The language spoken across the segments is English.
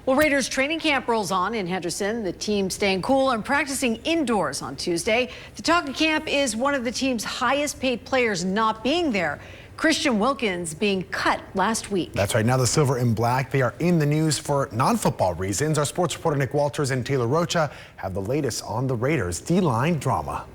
Well, Raiders training camp rolls on in Henderson. The team staying cool and practicing indoors on Tuesday. The talking camp is one of the team's highest paid players not being there. Christian Wilkins being cut last week. That's right. Now the Silver and Black, they are in the news for non-football reasons. Our sports reporter Nick Walters and Taylor Rocha have the latest on the Raiders' D-line drama.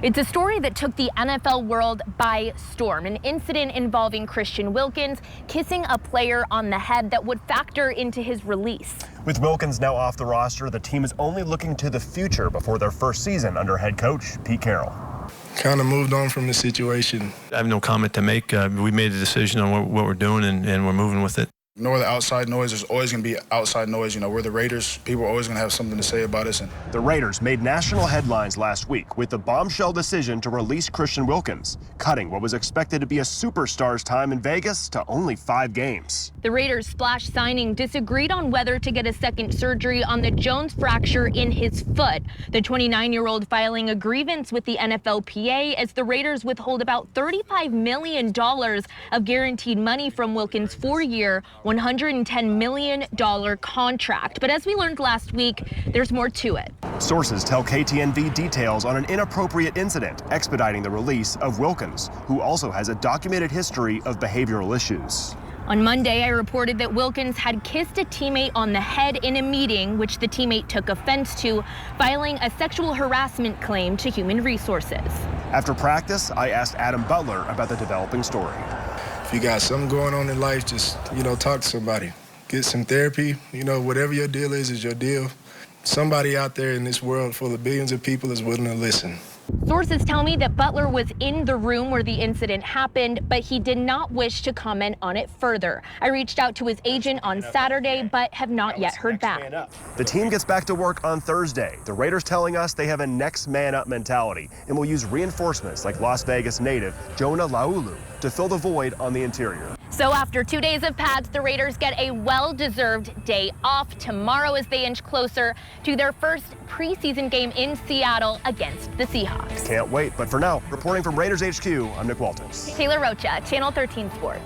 It's a story that took the NFL world by storm. An incident involving Christian Wilkins kissing a player on the head that would factor into his release. With Wilkins now off the roster, the team is only looking to the future before their first season under head coach Pete Carroll. Kind of moved on from the situation. I have no comment to make. We made a decision on what we're doing, and we're moving with it. Ignore the outside noise. There's always going to be outside noise. You know, we're the Raiders. People are always going to have something to say about us. The Raiders made national headlines last week with the bombshell decision to release Christian Wilkins, cutting what was expected to be a superstar's time in Vegas to only 5 games. The Raiders' splash signing disagreed on whether to get a second surgery on the Jones fracture in his foot. The 29-year-old filing a grievance with the NFLPA as the Raiders withhold about $35 million of guaranteed money from Wilkins' 4-year, $110 million contract. But as we learned last week, there's more to it. Sources tell KTNV details on an inappropriate incident expediting the release of Wilkins, who also has a documented history of behavioral issues. On Monday, I reported that Wilkins had kissed a teammate on the head in a meeting, which the teammate took offense to, filing a sexual harassment claim to Human Resources. After practice, I asked Adam Butler about the developing story. If you got something going on in life, just, talk to somebody. Get some therapy. Whatever your deal is your deal. Somebody out there in this world full of billions of people is willing to listen. Sources tell me that Butler was in the room where the incident happened, but he did not wish to comment on it further. I reached out to his agent on Saturday, but have not yet heard back. The team gets back to work on Thursday. The Raiders telling us they have a next man up mentality and will use reinforcements like Las Vegas native Jonah Laulu to fill the void on the interior. So after 2 days of pads, the Raiders get a well-deserved day off tomorrow as they inch closer to their first preseason game in Seattle against the Seahawks. Can't wait. But for now, reporting from Raiders HQ, I'm Nick Walters. Taylor Rocha, Channel 13 Sports.